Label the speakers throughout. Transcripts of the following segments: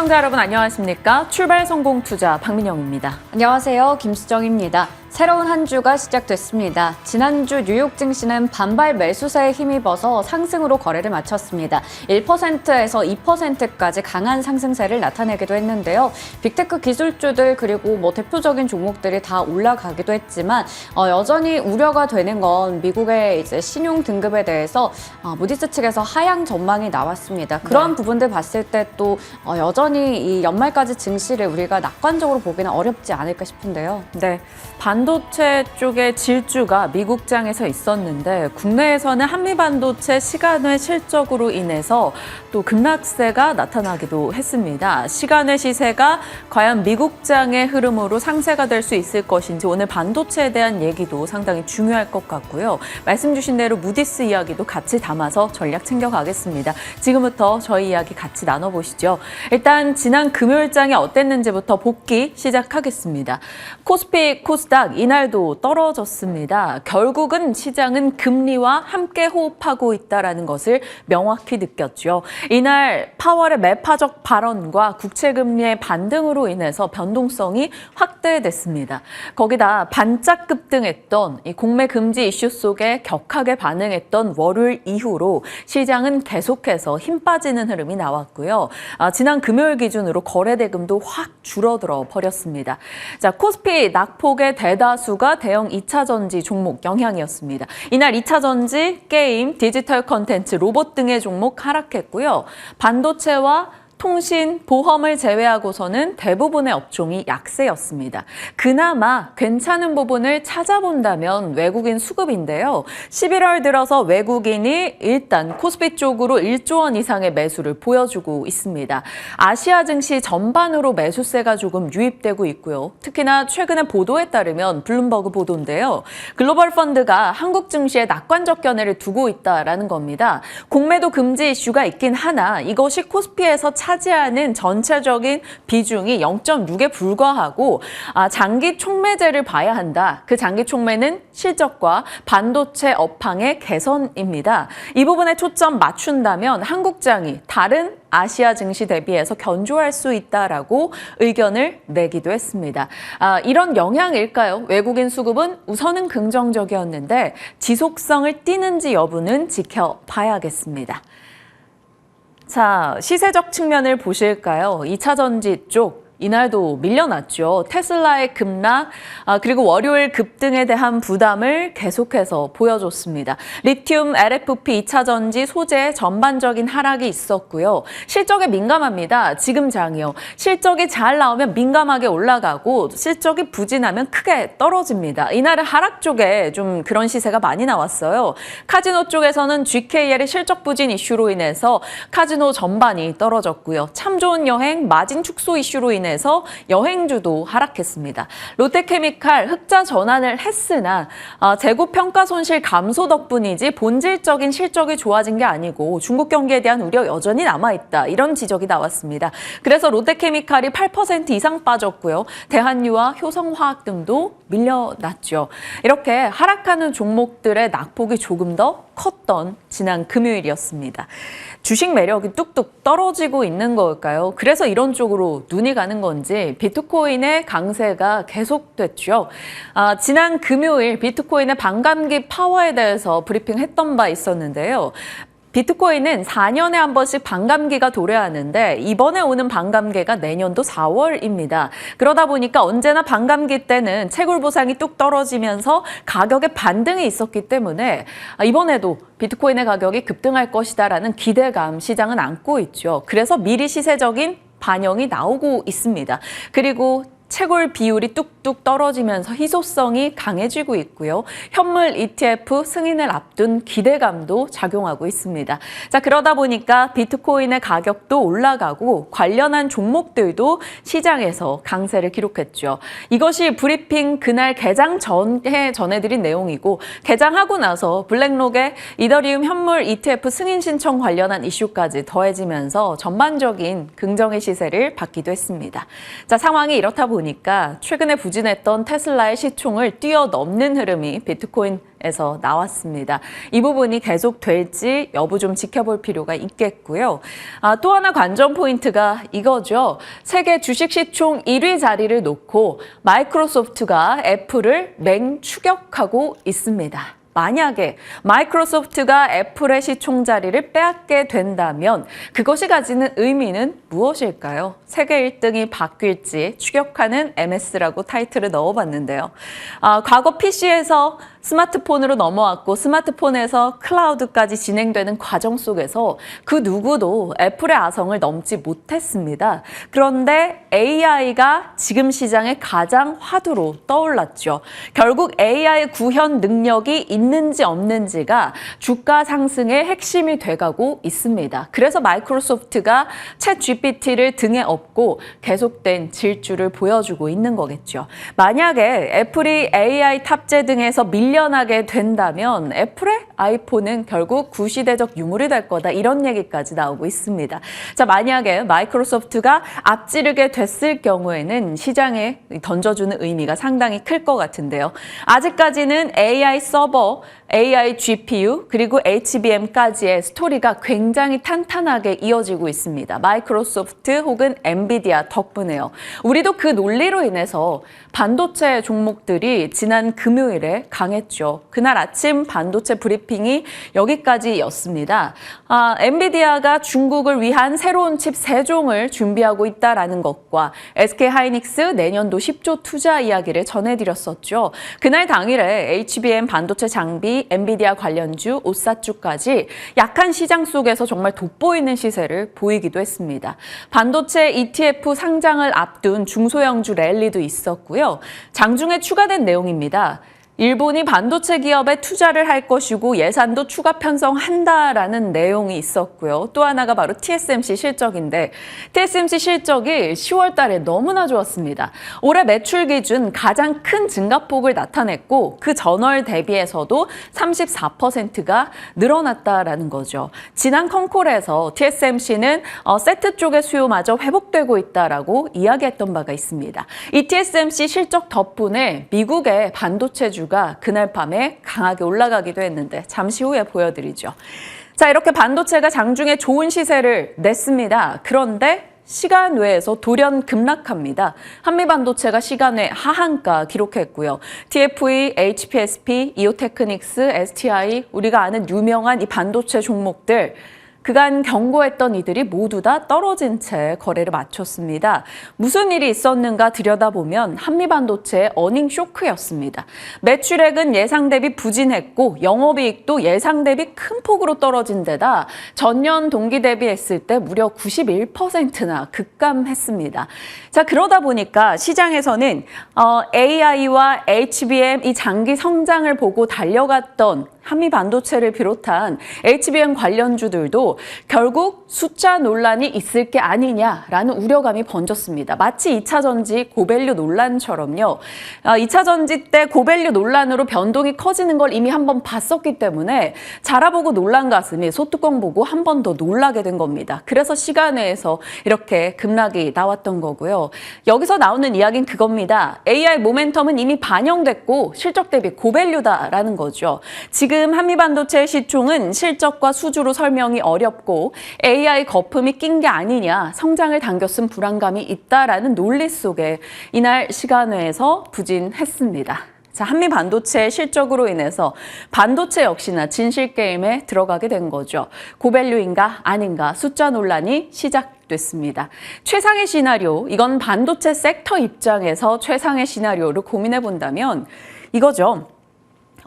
Speaker 1: 시청자 여러분 안녕하십니까? 출발 성공 투자 박민영입니다.
Speaker 2: 안녕하세요. 김수정입니다. 새로운 한 주가 시작됐습니다. 지난주 뉴욕 증시는 반발 매수세에 힘입어서 상승으로 거래를 마쳤습니다. 1%에서 2%까지 강한 상승세를 나타내기도 했는데요. 빅테크 기술주들 그리고 대표적인 종목들이 다 올라가기도 했지만 여전히 우려가 되는 건 미국의 이제 신용 등급에 대해서 무디스 측에서 하향 전망이 나왔습니다. 그런 부분들 봤을 때 또 여전히 이 연말까지 증시를 우리가 낙관적으로 보기는 어렵지 않을까 싶은데요.
Speaker 1: 네. 반도체 쪽의 질주가 미국장에서 있었는데 국내에서는 한미반도체 시간외 실적으로 인해서 또 급락세가 나타나기도 했습니다. 시간외 시세가 과연 미국장의 흐름으로 상세가 될 수 있을 것인지 오늘 반도체에 대한 얘기도 상당히 중요할 것 같고요. 말씀 주신 대로 무디스 이야기도 같이 담아서 전략 챙겨가겠습니다. 지금부터 저희 이야기 같이 나눠보시죠. 일단 지난 금요일장이 어땠는지부터 복기 시작하겠습니다. 코스피, 코스닥 이날도 떨어졌습니다. 결국은 시장은 금리와 함께 호흡하고 있다는 것을 명확히 느꼈죠. 이날 파월의 매파적 발언과 국채금리의 반등으로 인해서 변동성이 확대됐습니다. 거기다 반짝 급등했던 이 공매 금지 이슈 속에 격하게 반응했던 월요일 이후로 시장은 계속해서 힘 빠지는 흐름이 나왔고요. 지난 금요일 기준으로 거래 대금도 확 줄어들어 버렸습니다. 자, 코스피 낙폭의 대다수가 대형 2차 전지 종목 영향이었습니다. 이날 2차 전지, 게임, 디지털 컨텐츠, 로봇 등의 종목 하락했고요. 반도체와 통신, 보험을 제외하고서는 대부분의 업종이 약세였습니다. 그나마 괜찮은 부분을 찾아본다면 외국인 수급인데요. 11월 들어서 외국인이 일단 코스피 쪽으로 1조 원 이상의 매수를 보여주고 있습니다. 아시아 증시 전반으로 매수세가 조금 유입되고 있고요. 특히나 최근의 보도에 따르면 블룸버그 보도인데요. 글로벌 펀드가 한국 증시에 낙관적 견해를 두고 있다라는 겁니다. 공매도 금지 이슈가 있긴 하나 이것이 코스피에서 차지하는 전체적인 비중이 0.6에 불과하고 장기 촉매제를 봐야 한다. 그 장기 촉매는 실적과 반도체 업황의 개선입니다. 이 부분에 초점 맞춘다면 한국장이 다른 아시아 증시 대비해서 견조할 수 있다라고 의견을 내기도 했습니다. 이런 영향일까요? 외국인 수급은 우선은 긍정적이었는데 지속성을 띠는지 여부는 지켜봐야겠습니다. 자, 시세적 측면을 보실까요? 2차 전지 쪽. 이날도 밀려났죠. 테슬라의 급락, 그리고 월요일 급등에 대한 부담을 계속해서 보여줬습니다. 리튬, LFP, 2차 전지, 소재 전반적인 하락이 있었고요. 실적에 민감합니다. 지금 장이요. 실적이 잘 나오면 민감하게 올라가고 실적이 부진하면 크게 떨어집니다. 이날은 하락 쪽에 좀 그런 시세가 많이 나왔어요. 카지노 쪽에서는 GKL의 실적 부진 이슈로 인해서 카지노 전반이 떨어졌고요. 참 좋은 여행, 마진 축소 이슈로 인해 서 여행주도 하락했습니다. 롯데케미칼 흑자 전환을 했으나 재고 평가 손실 감소 덕분이지 본질적인 실적이 좋아진 게 아니고 중국 경기에 대한 우려 여전히 남아있다. 이런 지적이 나왔습니다. 그래서 롯데케미칼이 8% 이상 빠졌고요. 대한유와 효성화학 등도 밀려났죠. 이렇게 하락하는 종목들의 낙폭이 조금 더 컸던 지난 금요일이었습니다. 주식 매력이 뚝뚝 떨어지고 있는 걸까요? 그래서 이런 쪽으로 눈이 가는 건지 비트코인의 강세가 계속됐죠. 지난 금요일 비트코인의 반감기 파워에 대해서 브리핑했던 바 있었는데요. 비트코인은 4년에 한 번씩 반감기가 도래하는데 이번에 오는 반감기가 내년도 4월입니다. 그러다 보니까 언제나 반감기 때는 채굴 보상이 뚝 떨어지면서 가격에 반등이 있었기 때문에 이번에도 비트코인의 가격이 급등할 것이다라는 기대감 시장은 안고 있죠. 그래서 미리 시세적인 반영이 나오고 있습니다. 그리고 채굴 비율이 뚝뚝 떨어지면서 희소성이 강해지고 있고요. 현물 ETF 승인을 앞둔 기대감도 작용하고 있습니다. 자, 그러다 보니까 비트코인의 가격도 올라가고 관련한 종목들도 시장에서 강세를 기록했죠. 이것이 브리핑 그날 개장 전에 전해드린 내용이고 개장하고 나서 블랙록의 이더리움 현물 ETF 승인 신청 관련한 이슈까지 더해지면서 전반적인 긍정의 시세를 받기도 했습니다. 자, 상황이 이렇다 보니 보니까 최근에 부진했던 테슬라의 시총을 뛰어넘는 흐름이 비트코인에서 나왔습니다. 이 부분이 계속될지 여부 좀 지켜볼 필요가 있겠고요. 또 하나 관전 포인트가 이거죠. 세계 주식 시총 1위 자리를 놓고 마이크로소프트가 애플을 맹추격하고 있습니다. 만약에 마이크로소프트가 애플의 시총 자리를 빼앗게 된다면 그것이 가지는 의미는 무엇일까요? 세계 1등이 바뀔지 추격하는 MS라고 타이틀을 넣어봤는데요. 과거 PC에서 스마트폰으로 넘어왔고 스마트폰에서 클라우드까지 진행되는 과정 속에서 그 누구도 애플의 아성을 넘지 못했습니다. 그런데 AI가 지금 시장의 가장 화두로 떠올랐죠. 결국 AI 구현 능력이 있는지 없는지가 주가 상승의 핵심이 돼가고 있습니다. 그래서 마이크로소프트가 챗 GPT를 등에 업고 계속된 질주를 보여주고 있는 거겠죠. 만약에 애플이 AI 탑재 등에서 밀려나게 된다면 애플의 아이폰은 결국 구시대적 유물이 될 거다, 이런 얘기까지 나오고 있습니다. 자, 만약에 마이크로소프트가 앞지르게 됐을 경우에는 시장에 던져주는 의미가 상당히 클 것 같은데요. 아직까지는 AI 서버, AI GPU 그리고 HBM까지의 스토리가 굉장히 탄탄하게 이어지고 있습니다. 마이크로소프트 혹은 엔비디아 덕분에요. 우리도 그 논리로 인해서 반도체 종목들이 지난 금요일에 강했죠. 그날 아침 반도체 브리핑이 여기까지였습니다. 엔비디아가 중국을 위한 새로운 칩 3종을 준비하고 있다라는 것과 SK하이닉스 내년도 10조 투자 이야기를 전해드렸었죠. 그날 당일에 HBM 반도체 장비, 엔비디아 관련주, 오사주까지 약한 시장 속에서 정말 돋보이는 시세를 보이기도 했습니다. 반도체 ETF 상장을 앞둔 중소형주 랠리도 있었고요. 장중에 추가된 내용입니다. 일본이 반도체 기업에 투자를 할 것이고 예산도 추가 편성한다라는 내용이 있었고요. 또 하나가 바로 TSMC 실적인데 TSMC 실적이 10월 달에 너무나 좋았습니다. 올해 매출 기준 가장 큰 증가폭을 나타냈고 그 전월 대비해서도 34%가 늘어났다라는 거죠. 지난 컨콜에서 TSMC는 세트 쪽의 수요마저 회복되고 있다라고 이야기했던 바가 있습니다. 이 TSMC 실적 덕분에 미국의 반도체주 그날 밤에 강하게 올라가기도 했는데 잠시 후에 보여드리죠. 자, 이렇게 반도체가 장중에 좋은 시세를 냈습니다. 그런데 시간 외에서 돌연 급락합니다. 한미반도체가 시간 외 하한가 기록했고요. TFE, HPSP, 이오테크닉스, STI, 우리가 아는 유명한 이 반도체 종목들 그간 경고했던 이들이 모두 다 떨어진 채 거래를 마쳤습니다. 무슨 일이 있었는가 들여다보면 한미반도체의 어닝 쇼크였습니다. 매출액은 예상 대비 부진했고 영업이익도 예상 대비 큰 폭으로 떨어진 데다 전년 동기 대비했을 때 무려 91%나 급감했습니다. 자, 그러다 보니까 시장에서는 AI와 HBM 이 장기 성장을 보고 달려갔던 한미 반도체를 비롯한 HBM 관련주들도 결국 숫자 논란이 있을 게 아니냐라는 우려감이 번졌습니다. 마치 2차 전지 고밸류 논란처럼요. 2차 전지 때 고밸류 논란으로 변동이 커지는 걸 이미 한번 봤었기 때문에 자라보고 놀란 가슴이 소뚜껑 보고 한 번 더 놀라게 된 겁니다. 그래서 시간 외에서 이렇게 급락이 나왔던 거고요. 여기서 나오는 이야기는 그겁니다. AI 모멘텀은 이미 반영됐고 실적 대비 고밸류다라는 거죠. 지금 한미반도체 시총은 실적과 수주로 설명이 어렵고 AI 거품이 낀 게 아니냐, 성장을 당겨쓴 불안감이 있다라는 논리 속에 이날 시간외에서 부진했습니다. 자, 한미반도체 실적으로 인해서 반도체 역시나 진실게임에 들어가게 된 거죠. 고밸류인가 아닌가 숫자 논란이 시작됐습니다. 최상의 시나리오, 이건 반도체 섹터 입장에서 최상의 시나리오를 고민해 본다면 이거죠.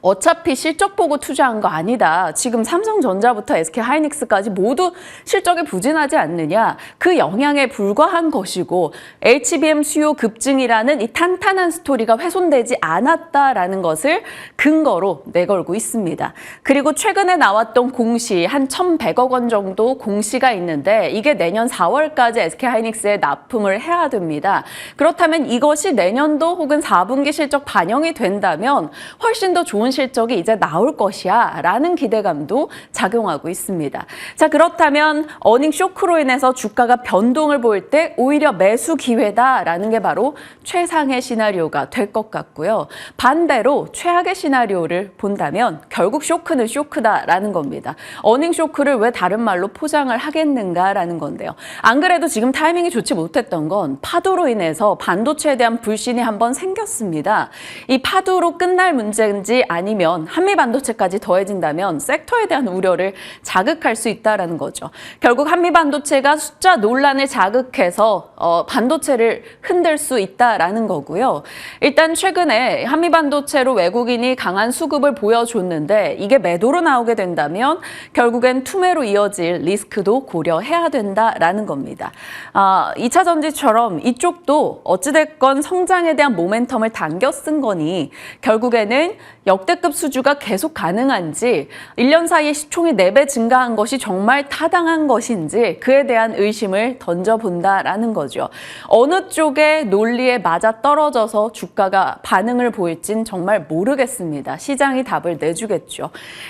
Speaker 1: 어차피 실적 보고 투자한 거 아니다. 지금 삼성전자부터 SK하이닉스까지 모두 실적이 부진하지 않느냐. 그 영향에 불과한 것이고 HBM 수요 급증이라는 이 탄탄한 스토리가 훼손되지 않았다라는 것을 근거로 내걸고 있습니다. 그리고 최근에 나왔던 공시 한 1,100억 원 정도 공시가 있는데 이게 내년 4월까지 SK하이닉스에 납품을 해야 됩니다. 그렇다면 이것이 내년도 혹은 4분기 실적 반영이 된다면 훨씬 더 좋은 실적이 이제 나올 것이야 라는 기대감도 작용하고 있습니다. 자, 그렇다면 어닝 쇼크로 인해서 주가가 변동을 보일 때 오히려 매수 기회다라는 게 바로 최상의 시나리오가 될 것 같고요. 반대로 최악의 시나리오를 본다면 결국 쇼크는 쇼크다라는 겁니다. 어닝 쇼크를 왜 다른 말로 포장을 하겠는가라는 건데요. 안 그래도 지금 타이밍이 좋지 못했던 건 파도로 인해서 반도체에 대한 불신이 한번 생겼습니다. 이 파도로 끝날 문제인지 아니면 한미 반도체까지 더해진다면 섹터에 대한 우려를 자극할 수 있다라는 거죠. 결국 한미 반도체가 숫자 논란을 자극해서 반도체를 흔들 수 있다라는 거고요. 일단 최근에 한미 반도체로 외국인이 강한 수급을 보여줬는데 이게 매도로 나오게 된다면 결국엔 투매로 이어질 리스크도 고려해야 된다라는 겁니다. 2차 전지처럼 이쪽도 어찌됐건 성장에 대한 모멘텀을 당겨 쓴 거니 결국에는 역대급 수주가 계속 가능한지 1년 사이에 시총이 4배 증가한 것이 정말 타당한 것인지 그에 대한 의심을 던져본다라는 거죠. 어느 쪽의 논리에 맞아 떨어져서 주가가 반응을 보일진 정말 모르겠습니다. 시장이 답을 내주겠죠.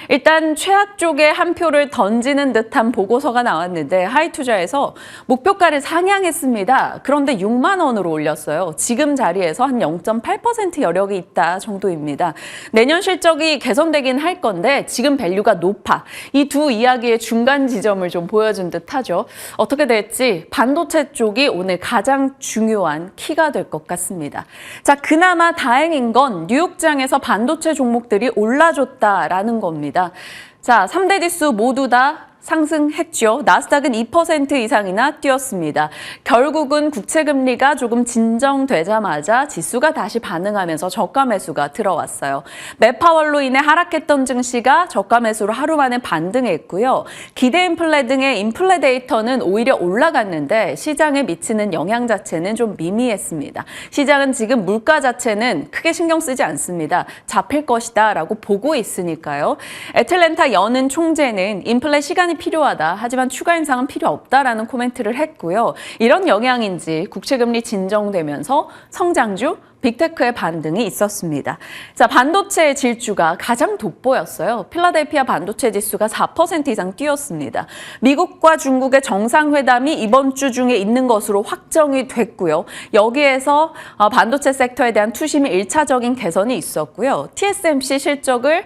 Speaker 1: 일단 최악 쪽에 한 표를 던지는 듯한 보고서가 나왔는데 하이투자에서 목표가를 상향했습니다. 그런데 6만 원으로 올렸어요. 지금 자리에서 한 0.8% 여력이 있다 정도입니다. 내년 실적이 개선되긴 할 건데 지금 밸류가 높아. 이 두 이야기의 중간 지점을 좀 보여준 듯하죠. 어떻게 될지 반도체 쪽이 오늘 가장 중요한 키가 될 것 같습니다. 자, 그나마 다행인 건 뉴욕장에서 반도체 종목들이 올라줬다라는 겁니다. 자, 3대 지수 모두 다 상승했죠. 나스닥은 2% 이상이나 뛰었습니다. 결국은 국채금리가 조금 진정되자마자 지수가 다시 반응하면서 저가 매수가 들어왔어요. 매파월로 인해 하락했던 증시가 저가 매수로 하루 만에 반등했고요. 기대 인플레 등의 인플레 데이터는 오히려 올라갔는데 시장에 미치는 영향 자체는 좀 미미했습니다. 시장은 지금 물가 자체는 크게 신경 쓰지 않습니다. 잡힐 것이다 라고 보고 있으니까요. 애틀랜타 여는 총재는 인플레 시간이 필요하다. 하지만 추가 인상은 필요 없다라는 코멘트를 했고요. 이런 영향인지 국채금리 진정되면서 성장주 빅테크의 반등이 있었습니다. 자, 반도체의 질주가 가장 돋보였어요. 필라델피아 반도체 지수가 4% 이상 뛰었습니다. 미국과 중국의 정상회담이 이번 주 중에 있는 것으로 확정이 됐고요. 여기에서 반도체 섹터에 대한 투심이 1차적인 개선이 있었고요. TSMC 실적을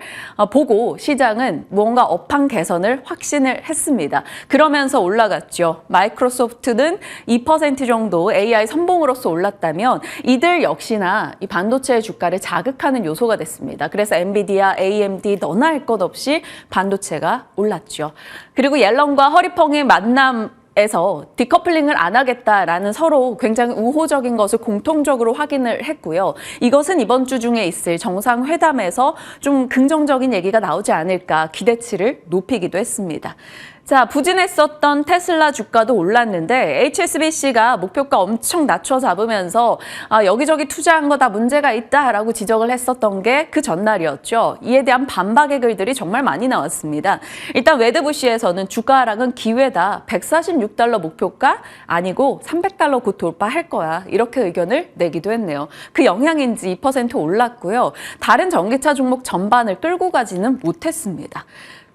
Speaker 1: 보고 시장은 무언가 업황 개선을 확신을 했습니다. 그러면서 올라갔죠. 마이크로소프트는 2% 정도 AI 선봉으로서 올랐다면 이들 역시나 이 반도체의 주가를 자극하는 요소가 됐습니다. 그래서 엔비디아, AMD 너나 할 것 없이 반도체가 올랐죠. 그리고 옐런과 허리펑의 만남에서 디커플링을 안 하겠다라는 서로 굉장히 우호적인 것을 공통적으로 확인을 했고요. 이것은 이번 주 중에 있을 정상회담에서 좀 긍정적인 얘기가 나오지 않을까 기대치를 높이기도 했습니다. 자, 부진했었던 테슬라 주가도 올랐는데 HSBC가 목표가 엄청 낮춰 잡으면서 여기저기 투자한 거 다 문제가 있다라고 지적을 했었던 게 그 전날이었죠. 이에 대한 반박의 글들이 정말 많이 나왔습니다. 일단 웨드부시에서는 주가 하락은 기회다. 146달러 목표가 아니고 300달러 곧 돌파할 거야. 이렇게 의견을 내기도 했네요. 그 영향인지 2% 올랐고요. 다른 전기차 종목 전반을 끌고 가지는 못했습니다.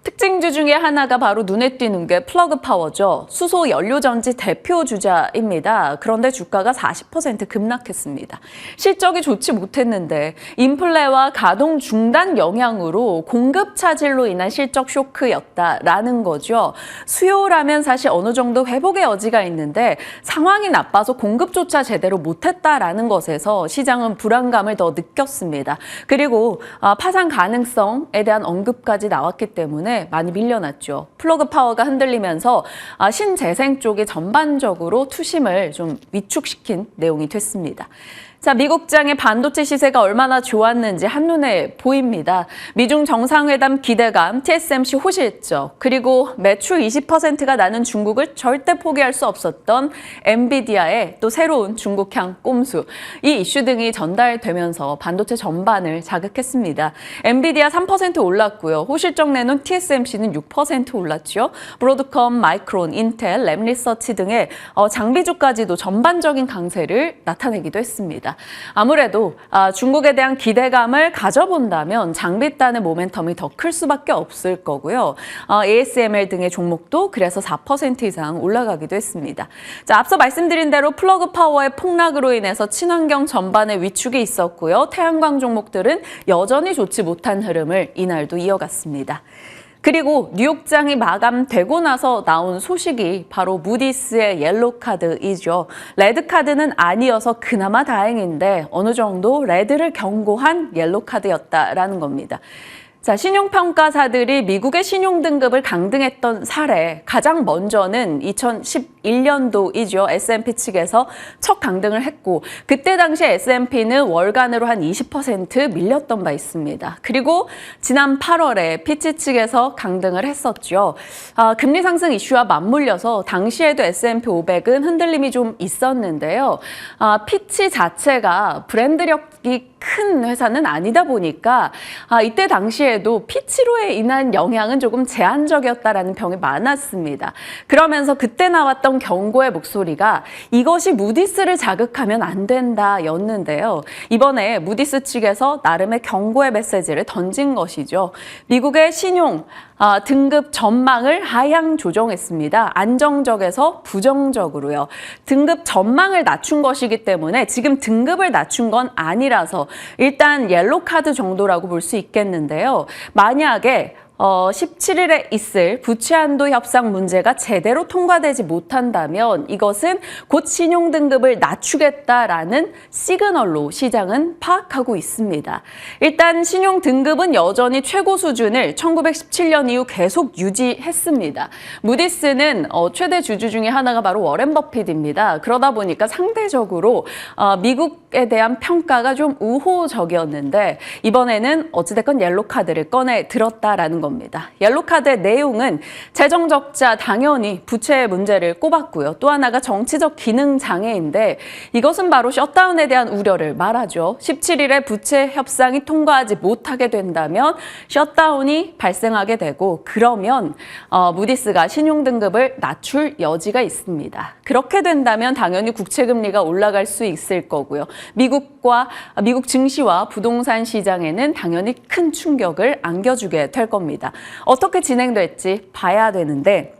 Speaker 1: 특징주 중에 하나가 바로 눈에 띄는 게 플러그 파워죠. 수소 연료전지 대표 주자입니다. 그런데 주가가 40% 급락했습니다. 실적이 좋지 못했는데 인플레와 가동 중단 영향으로 공급 차질로 인한 실적 쇼크였다라는 거죠. 수요라면 사실 어느 정도 회복의 여지가 있는데 상황이 나빠서 공급조차 제대로 못했다라는 것에서 시장은 불안감을 더 느꼈습니다. 그리고 파산 가능성에 대한 언급까지 나왔기 때문에 많이 밀려났죠. 플러그 파워가 흔들리면서 신재생 쪽이 전반적으로 투심을 좀 위축시킨 내용이 됐습니다. 자, 미국장의 반도체 시세가 얼마나 좋았는지 한눈에 보입니다. 미중 정상회담 기대감, TSMC 호실적, 그리고 매출 20%가 나는 중국을 절대 포기할 수 없었던 엔비디아의 또 새로운 중국향 꼼수, 이 이슈 등이 전달되면서 반도체 전반을 자극했습니다. 엔비디아 3% 올랐고요. 호실적 내놓은 TSMC는 6% 올랐죠. 브로드컴, 마이크론, 인텔, 램리서치 등의 장비주까지도 전반적인 강세를 나타내기도 했습니다. 있습니다. 아무래도 중국에 대한 기대감을 가져본다면 장비단의 모멘텀이 더 클 수밖에 없을 거고요. ASML 등의 종목도 그래서 4% 이상 올라가기도 했습니다. 자, 앞서 말씀드린 대로 플러그 파워의 폭락으로 인해서 친환경 전반에 위축이 있었고요. 태양광 종목들은 여전히 좋지 못한 흐름을 이날도 이어갔습니다. 그리고 뉴욕장이 마감되고 나서 나온 소식이 바로 무디스의 옐로 카드이죠. 레드 카드는 아니어서 그나마 다행인데 어느 정도 레드를 경고한 옐로 카드였다라는 겁니다. 자, 신용평가사들이 미국의 신용등급을 강등했던 사례, 가장 먼저는 2011년도이죠. S&P 측에서 첫 강등을 했고, 그때 당시 S&P는 월간으로 한 20% 밀렸던 바 있습니다. 그리고 지난 8월에 피치 측에서 강등을 했었죠. 금리 상승 이슈와 맞물려서 당시에도 S&P 500은 흔들림이 좀 있었는데요. 피치 자체가 브랜드력이 큰 회사는 아니다 보니까 이때 당시에도 피치로에 인한 영향은 조금 제한적이었다라는 평이 많았습니다. 그러면서 그때 나왔던 경고의 목소리가 이것이 무디스를 자극하면 안 된다였는데요. 이번에 무디스 측에서 나름의 경고의 메시지를 던진 것이죠. 미국의 신용 등급 전망을 하향 조정했습니다. 안정적에서 부정적으로요. 등급 전망을 낮춘 것이기 때문에 지금 등급을 낮춘 건 아니라서 일단 옐로 카드 정도라고 볼 수 있겠는데요. 만약에 17일에 있을 부채 한도 협상 문제가 제대로 통과되지 못한다면 이것은 곧 신용 등급을 낮추겠다라는 시그널로 시장은 파악하고 있습니다. 일단 신용 등급은 여전히 최고 수준을 1917년 이후 계속 유지했습니다. 무디스는 최대 주주 중에 하나가 바로 워렌 버핏입니다. 그러다 보니까 상대적으로 미국에 대한 평가가 좀 우호적이었는데 이번에는 어찌됐건 옐로 카드를 꺼내 들었다라는 겁니다. 옐로카드의 내용은 재정 적자 당연히 부채 문제를 꼽았고요. 또 하나가 정치적 기능 장애인데 이것은 바로 셧다운에 대한 우려를 말하죠. 17일에 부채 협상이 통과하지 못하게 된다면 셧다운이 발생하게 되고 그러면 무디스가 신용 등급을 낮출 여지가 있습니다. 그렇게 된다면 당연히 국채 금리가 올라갈 수 있을 거고요. 미국 증시와 부동산 시장에는 당연히 큰 충격을 안겨주게 될 겁니다. 어떻게 진행될지 봐야 되는데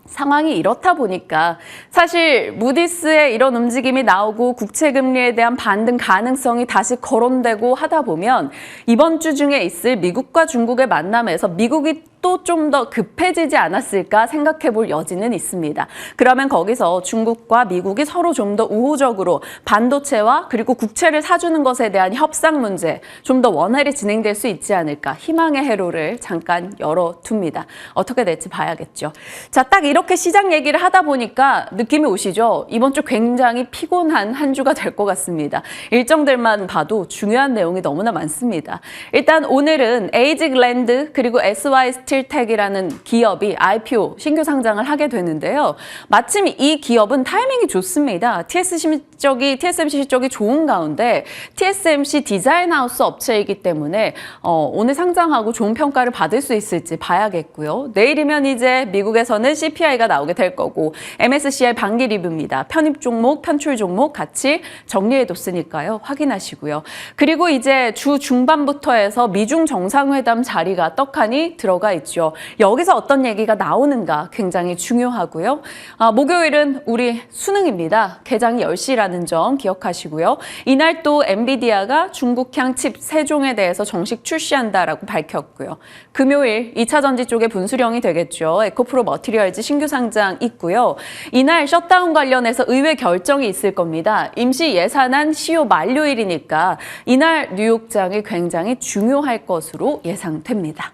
Speaker 1: 상황이 이렇다 보니까 사실 무디스의 이런 움직임이 나오고 국채 금리에 대한 반등 가능성이 다시 거론되고 하다 보면 이번 주 중에 있을 미국과 중국의 만남에서 미국이 또 좀 더 급해지지 않았을까 생각해 볼 여지는 있습니다. 그러면 거기서 중국과 미국이 서로 좀 더 우호적으로 반도체와 그리고 국채를 사주는 것에 대한 협상 문제 좀 더 원활히 진행될 수 있지 않을까 희망의 회로를 잠깐 열어둡니다. 어떻게 될지 봐야겠죠. 자, 딱 이렇게 시장 얘기를 하다 보니까 느낌이 오시죠? 이번 주 굉장히 피곤한 한 주가 될 것 같습니다. 일정들만 봐도 중요한 내용이 너무나 많습니다. 일단 오늘은 에이직랜드 그리고 SY스틸텍이라는 기업이 IPO 신규 상장을 하게 되는데요. 마침 이 기업은 타이밍이 좋습니다. TSMC 실적이 좋은 가운데 TSMC 디자인하우스 업체이기 때문에 오늘 상장하고 좋은 평가를 받을 수 있을지 봐야겠고요. 내일이면 이제 미국에서는 CPI가 나오게 될 거고 MSCI 반기 리뷰입니다. 편입 종목, 편출 종목 같이 정리해뒀으니까요. 확인하시고요. 그리고 이제 주 중반부터 해서 미중 정상회담 자리가 떡하니 들어가 있죠. 여기서 어떤 얘기가 나오는가 굉장히 중요하고요. 목요일은 우리 수능입니다. 개장이 10시라는 점 기억하시고요. 이날 또 엔비디아가 중국향 칩 3종에 대해서 정식 출시한다라고 밝혔고요. 금요일 2차 전지 쪽에 분수령이 되겠죠. 에코프로 머티리얼즈 신규 상장 있고요. 이날 셧다운 관련해서 의회 결정이 있을 겁니다. 임시 예산안 시효 만료일이니까 이날 뉴욕장이 굉장히 중요할 것으로 예상됩니다.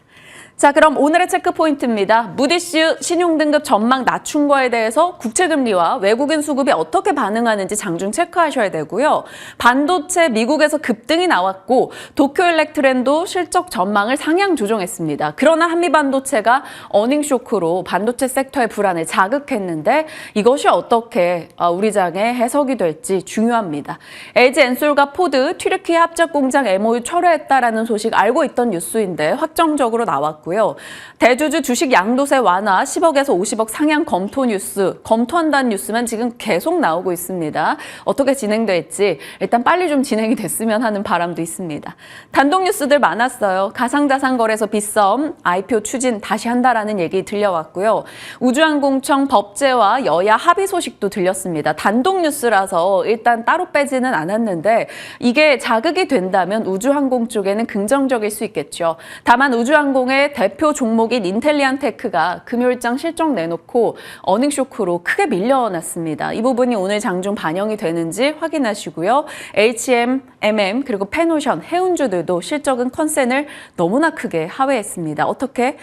Speaker 1: 자, 그럼 오늘의 체크 포인트입니다. 무디스 신용등급 전망 낮춘 거에 대해서 국채금리와 외국인 수급이 어떻게 반응하는지 장중 체크하셔야 되고요. 반도체 미국에서 급등이 나왔고 도쿄일렉트렌도 실적 전망을 상향 조정했습니다. 그러나 한미반도체가 어닝 쇼크로 반도체 섹터의 불안을 자극했는데 이것이 어떻게 우리 장에 해석이 될지 중요합니다. LG 엔솔과 포드, 튀르키예 합작 공장 MOU 철회했다라는 소식 알고 있던 뉴스인데 확정적으로 나왔고 나왔고요. 대주주 주식 양도세 완화 10억에서 50억 상향 검토 뉴스, 검토한다는 뉴스만 지금 계속 나오고 있습니다. 어떻게 진행될지 일단 빨리 좀 진행이 됐으면 하는 바람도 있습니다. 단독 뉴스들 많았어요. 가상자산 거래소 빗썸, IPO 추진 다시 한다라는 얘기 들려왔고요. 우주항공청 법제와 여야 합의 소식도 들렸습니다. 단독 뉴스라서 일단 따로 빼지는 않았는데 이게 자극이 된다면 우주항공 쪽에는 긍정적일 수 있겠죠. 다만 우주항공의 대표 종목인 인텔리안테크가 금요일장 실적 내놓고 어닝 쇼크로 크게 밀려났습니다. 이 부분이 오늘 장중 반영이 되는지 확인하시고요. HM, MM 그리고 페노션, 해운주들도 실적은 컨센을 너무나 크게 하회했습니다. 어떻게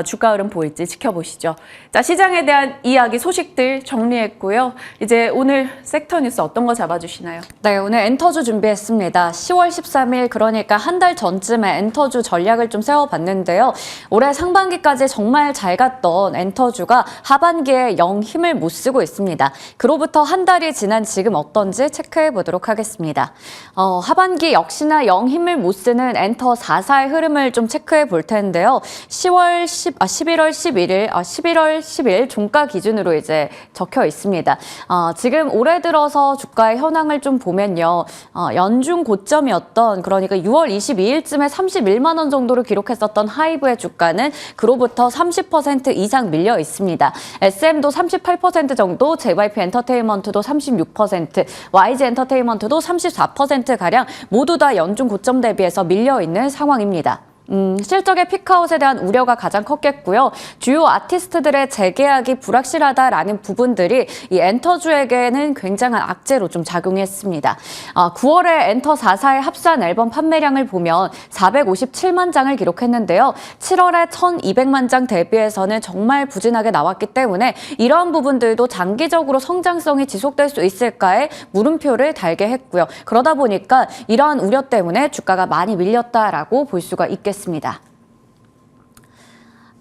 Speaker 1: 주가 흐름 보일지 지켜보시죠. 자, 시장에 대한 이야기 소식들 정리했고요. 이제 오늘 섹터 뉴스 어떤 거 잡아주시나요?
Speaker 2: 네, 오늘 엔터주 준비했습니다. 10월 13일 그러니까 한 달 전쯤에 엔터주 전략을 좀 세워봤는데요. 올해 상반기까지 정말 잘 갔던 엔터주가 하반기에 영 힘을 못 쓰고 있습니다. 그로부터 한 달이 지난 지금 어떤지 체크해 보도록 하겠습니다. 하반기 역시나 영 힘을 못 쓰는 엔터 4사의 흐름을 좀 체크해 볼 텐데요. 11월 10일 종가 기준으로 이제 적혀 있습니다. 지금 올해 들어서 주가의 현황을 좀 보면요. 연중 고점이었던 그러니까 6월 22일쯤에 31만 원 정도를 기록했었던 하이브의 주가는 그로부터 30% 이상 밀려 있습니다. SM도 38% 정도, JYP 엔터테인먼트도 36%, YG 엔터테인먼트도 34%가량 모두 다 연중 고점 대비해서 밀려 있는 상황입니다. 실적의 피크아웃에 대한 우려가 가장 컸겠고요. 주요 아티스트들의 재계약이 불확실하다라는 부분들이 이 엔터주에게는 굉장한 악재로 좀 작용했습니다. 9월에 엔터 4사의 합산 앨범 판매량을 보면 457만 장을 기록했는데요. 7월에 1200만 장 대비해서는 정말 부진하게 나왔기 때문에 이러한 부분들도 장기적으로 성장성이 지속될 수 있을까에 물음표를 달게 했고요. 그러다 보니까 이러한 우려 때문에 주가가 많이 밀렸다라고 볼 수가 있겠습니다.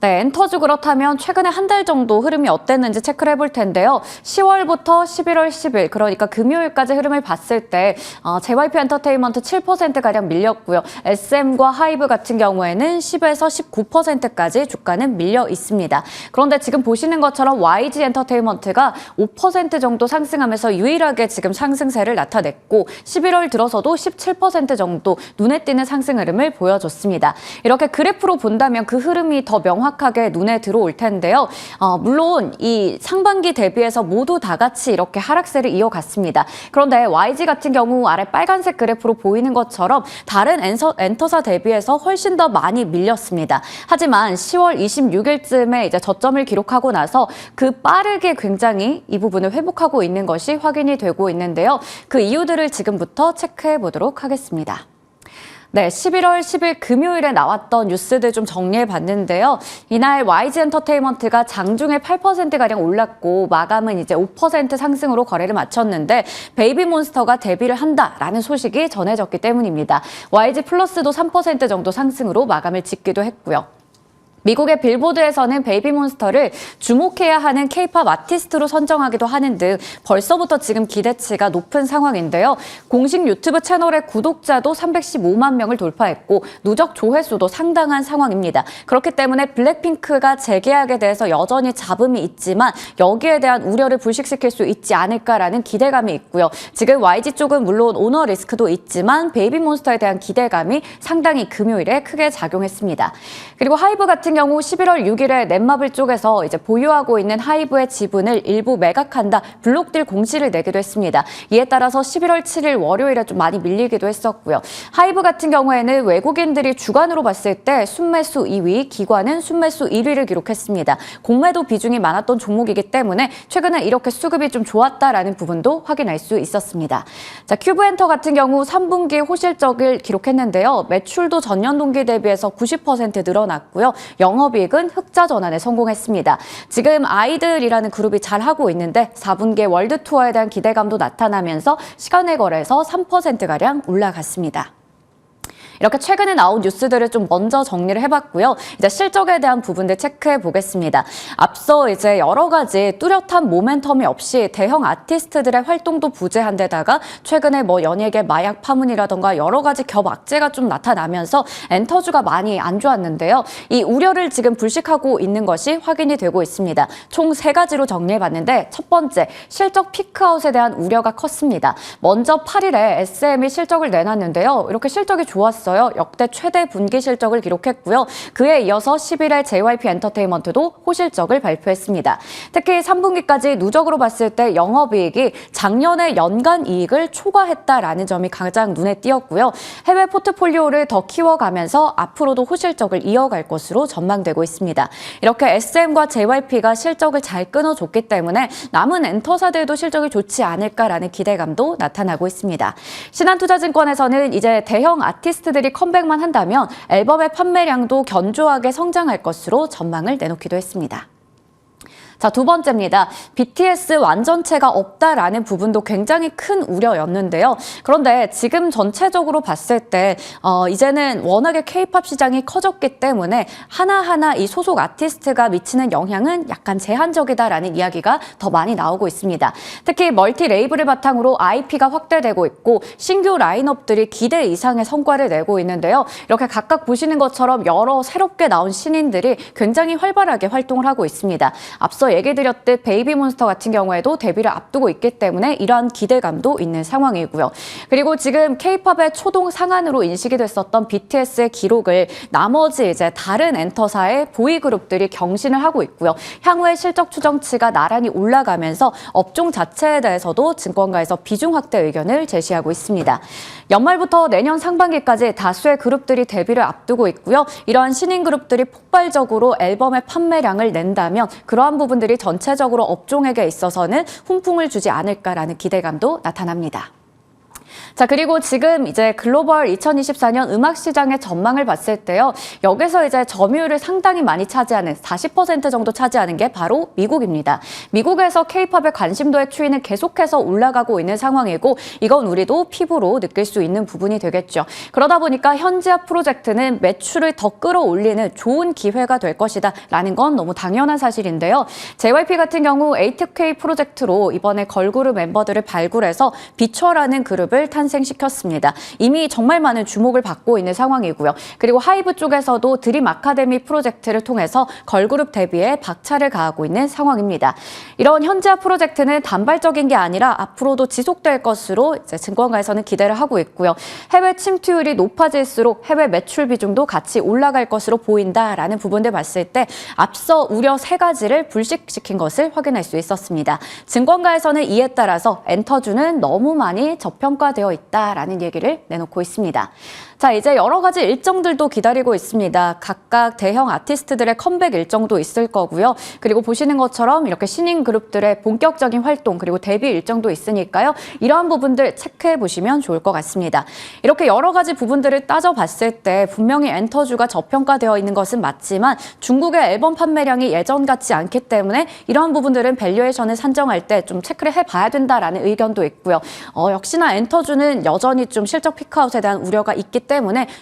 Speaker 2: 네, 엔터주 그렇다면 최근에 한 달 정도 흐름이 어땠는지 체크를 해볼 텐데요. 10월부터 11월 10일, 그러니까 금요일까지 흐름을 봤을 때 JYP 엔터테인먼트 7%가량 밀렸고요. SM과 하이브 같은 경우에는 10에서 19%까지 주가는 밀려 있습니다. 그런데 지금 보시는 것처럼 YG 엔터테인먼트가 5% 정도 상승하면서 유일하게 지금 상승세를 나타냈고 11월 들어서도 17% 정도 눈에 띄는 상승 흐름을 보여줬습니다. 이렇게 그래프로 본다면 그 흐름이 더 명확하게 눈에 들어올 텐데요. 물론 이 상반기 대비해서 모두 다 같이 이렇게 하락세를 이어갔습니다. 그런데 YG 같은 경우 아래 빨간색 그래프로 보이는 것처럼 다른 엔터사 대비해서 훨씬 더 많이 밀렸습니다. 하지만 10월 26일쯤에 이제 저점을 기록하고 나서 그 빠르게 굉장히 이 부분을 회복하고 있는 것이 확인이 되고 있는데요. 그 이유들을 지금부터 체크해 보도록 하겠습니다. 네, 11월 10일 금요일에 나왔던 뉴스들 좀 정리해 봤는데요. 이날 YG 엔터테인먼트가 장중에 8%가량 올랐고 마감은 이제 5% 상승으로 거래를 마쳤는데 베이비몬스터가 데뷔를 한다라는 소식이 전해졌기 때문입니다. YG 플러스도 3% 정도 상승으로 마감을 짓기도 했고요. 미국의 빌보드에서는 베이비몬스터를 주목해야 하는 K-팝 아티스트로 선정하기도 하는 등 벌써부터 지금 기대치가 높은 상황인데요. 공식 유튜브 채널의 구독자도 315만 명을 돌파했고 누적 조회수도 상당한 상황입니다. 그렇기 때문에 블랙핑크가 재계약에 대해서 여전히 잡음이 있지만 여기에 대한 우려를 불식시킬 수 있지 않을까라는 기대감이 있고요. 지금 YG 쪽은 물론 오너 리스크도 있지만 베이비몬스터에 대한 기대감이 상당히 금요일에 크게 작용했습니다. 그리고 하이브 같은 경우 11월 6일에 넷마블 쪽에서 이제 보유하고 있는 하이브의 지분을 일부 매각한다 블록딜 공시를 내기도 했습니다. 이에 따라서 11월 7일 월요일에 좀 많이 밀리기도 했었고요. 하이브 같은 경우에는 외국인들이 주간으로 봤을 때 순매수 2위, 기관은 순매수 1위를 기록했습니다. 공매도 비중이 많았던 종목이기 때문에 최근에 이렇게 수급이 좀 좋았다라는 부분도 확인할 수 있었습니다. 자, 큐브엔터 같은 경우 3분기 호실적을 기록했는데요. 매출도 전년 동기 대비해서 90% 늘어났고요. 영업이익은 흑자 전환에 성공했습니다. 지금 아이들이라는 그룹이 잘하고 있는데 4분기 월드 투어에 대한 기대감도 나타나면서 시간의 거래에서 3%가량 올라갔습니다. 이렇게 최근에 나온 뉴스들을 좀 먼저 정리를 해봤고요. 이제 실적에 대한 부분들 체크해 보겠습니다. 앞서 이제 여러 가지 뚜렷한 모멘텀이 없이 대형 아티스트들의 활동도 부재한 데다가 최근에 뭐 연예계 마약 파문이라던가 여러 가지 겹악재가 좀 나타나면서 엔터주가 많이 안 좋았는데요. 이 우려를 지금 불식하고 있는 것이 확인이 되고 있습니다. 총 3가지로 정리해봤는데 첫 번째, 실적 피크아웃에 대한 우려가 컸습니다. 먼저 8일에 SM이 실적을 내놨는데요. 이렇게 실적이 좋았어요. 역대 최대 분기 실적을 기록했고요. 그에 이어서 10일에 JYP 엔터테인먼트도 호실적을 발표했습니다. 특히 3분기까지 누적으로 봤을 때 영업이익이 작년의 연간 이익을 초과했다라는 점이 가장 눈에 띄었고요. 해외 포트폴리오를 더 키워가면서 앞으로도 호실적을 이어갈 것으로 전망되고 있습니다. 이렇게 SM과 JYP가 실적을 잘 끊어줬기 때문에 남은 엔터사들도 실적이 좋지 않을까라는 기대감도 나타나고 있습니다. 신한투자증권에서는 이제 대형 아티스트들이 컴백만 한다면 앨범의 판매량도 견조하게 성장할 것으로 전망을 내놓기도 했습니다. 자, 두 번째입니다. BTS 완전체가 없다라는 부분도 굉장히 큰 우려였는데요. 그런데 지금 전체적으로 봤을 때 이제는 워낙에 K-팝 시장이 커졌기 때문에 하나하나 이 소속 아티스트가 미치는 영향은 약간 제한적이다라는 이야기가 더 많이 나오고 있습니다. 특히 멀티 레이블을 바탕으로 IP가 확대되고 있고 신규 라인업들이 기대 이상의 성과를 내고 있는데요. 이렇게 각각 보시는 것처럼 여러 새롭게 나온 신인들이 굉장히 활발하게 활동을 하고 있습니다. 앞서 얘기 드렸듯 베이비몬스터 같은 경우에도 데뷔를 앞두고 있기 때문에 이러한 기대감도 있는 상황이고요. 그리고 지금 K-팝의 초동 상한으로 인식이 됐었던 BTS의 기록을 나머지 이제 다른 엔터사의 보이그룹들이 경신을 하고 있고요. 향후의 실적 추정치가 나란히 올라가면서 업종 자체에 대해서도 증권가에서 비중 확대 의견을 제시하고 있습니다. 연말부터 내년 상반기까지 다수의 그룹들이 데뷔를 앞두고 있고요. 이러한 신인 그룹들이 폭발적으로 앨범의 판매량을 낸다면 그러한 부분들이 전체적으로 업종에게 있어서는 훈풍을 주지 않을까라는 기대감도 나타납니다. 자, 그리고 지금 이제 글로벌 2024년 음악 시장의 전망을 봤을 때요. 여기서 이제 점유율을 상당히 많이 차지하는 40% 정도 차지하는 게 바로 미국입니다. 미국에서 K-팝의 관심도의 추이는 계속해서 올라가고 있는 상황이고 이건 우리도 피부로 느낄 수 있는 부분이 되겠죠. 그러다 보니까 현지화 프로젝트는 매출을 더 끌어올리는 좋은 기회가 될 것이다 라는 건 너무 당연한 사실인데요. JYP 같은 경우 A2K 프로젝트로 이번에 걸그룹 멤버들을 발굴해서 비춰라는 그룹을 탄생시켰습니다. 이미 정말 많은 주목을 받고 있는 상황이고요. 그리고 하이브 쪽에서도 드림 아카데미 프로젝트를 통해서 걸그룹 데뷔에 박차를 가하고 있는 상황입니다. 이런 현지화 프로젝트는 단발적인 게 아니라 앞으로도 지속될 것으로 이제 증권가에서는 기대를 하고 있고요. 해외 침투율이 높아질수록 해외 매출 비중도 같이 올라갈 것으로 보인다라는 부분들 봤을 때 앞서 우려 3가지를 불식시킨 것을 확인할 수 있었습니다. 증권가에서는 이에 따라서 엔터주는 너무 많이 저평가되어 있다라는 얘기를 내놓고 있습니다. 자, 이제 여러 가지 일정들도 기다리고 있습니다. 각각 대형 아티스트들의 컴백 일정도 있을 거고요. 그리고 보시는 것처럼 이렇게 신인 그룹들의 본격적인 활동 그리고 데뷔 일정도 있으니까요. 이러한 부분들 체크해 보시면 좋을 것 같습니다. 이렇게 여러 가지 부분들을 따져봤을 때 분명히 엔터주가 저평가되어 있는 것은 맞지만 중국의 앨범 판매량이 예전 같지 않기 때문에 이러한 부분들은 밸류에이션을 산정할 때 좀 체크를 해봐야 된다라는 의견도 있고요. 역시나 엔터주는 여전히 좀 실적 피크아웃에 대한 우려가 있기 때문에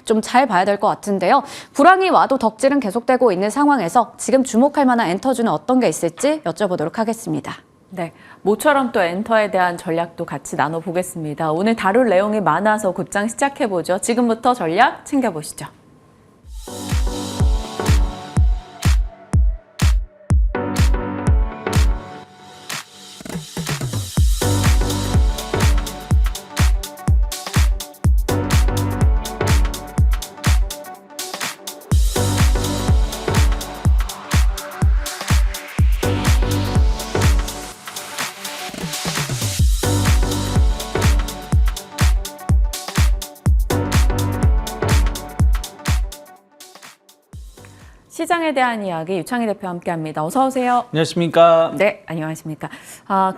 Speaker 2: 좀 잘 봐야 될 것 같은데요. 불황이 와도 덕질은 계속되고 있는 상황에서 지금 주목할 만한 엔터주는 어떤 게 있을지 여쭤보도록 하겠습니다.
Speaker 1: 네, 모처럼 또 엔터에 대한 전략도 같이 나눠보겠습니다. 오늘 다룰 내용이 많아서 곧장 시작해보죠. 지금부터 전략 챙겨보시죠. 시장에 대한 이야기 유창희 대표와 함께합니다. 어서 오세요.
Speaker 3: 안녕하십니까?
Speaker 1: 네, 안녕하십니까.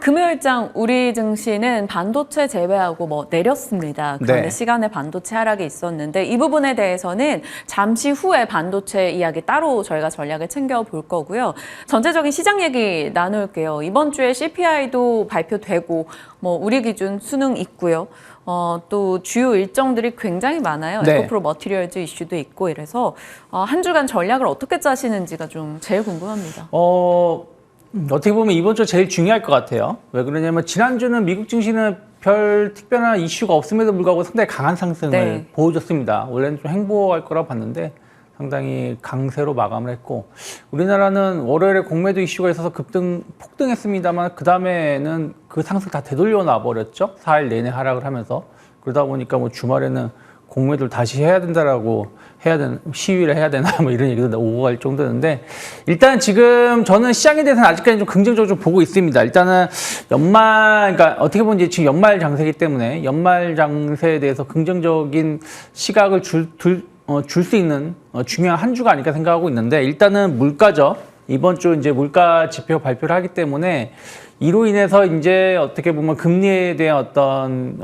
Speaker 1: 금요일장 우리 증시는 반도체 제외하고 내렸습니다. 그런데
Speaker 3: 네.
Speaker 1: 시간에 반도체 하락이 있었는데 이 부분에 대해서는 잠시 후에 반도체 이야기 따로 저희가 전략을 챙겨볼 거고요. 전체적인 시장 얘기 나눌게요. 이번 주에 CPI도 발표되고 우리 기준 수능 있고요. 또 주요 일정들이 굉장히 많아요.
Speaker 3: 네.
Speaker 1: 에코프로 머티리얼즈 이슈도 있고 이래서 한 주간 전략을 어떻게 짜시는지가 좀 제일 궁금합니다.
Speaker 3: 어떻게 보면 이번 주 제일 중요할 것 같아요. 왜 그러냐면 지난주는 미국 증시는 별 특별한 이슈가 없음에도 불구하고 상당히 강한 상승을
Speaker 1: 네.
Speaker 3: 보여줬습니다. 원래는 좀 행보할 거라 봤는데 상당히 강세로 마감을 했고, 우리나라는 월요일에 공매도 이슈가 있어서 폭등했습니다만 그 다음에는 그 상승 다 되돌려 놔버렸죠. 4일 내내 하락을 하면서. 그러다 보니까 뭐 주말에는 공매도를 다시 해야 된다라고 시위를 해야 되나 뭐 이런 얘기도 오고 갈 정도였는데, 일단 지금 저는 시장에 대해서는 아직까지 좀 긍정적으로 좀 보고 있습니다. 일단은 그러니까 어떻게 보면 이제 지금 연말 장세이기 때문에 연말 장세에 대해서 긍정적인 시각을 줄 수 있는 중요한 한 주가 아닐까 생각하고 있는데, 일단은 물가죠. 이번 주 이제 물가 지표 발표를 하기 때문에 이로 인해서 이제 어떻게 보면 금리에 대한 어떤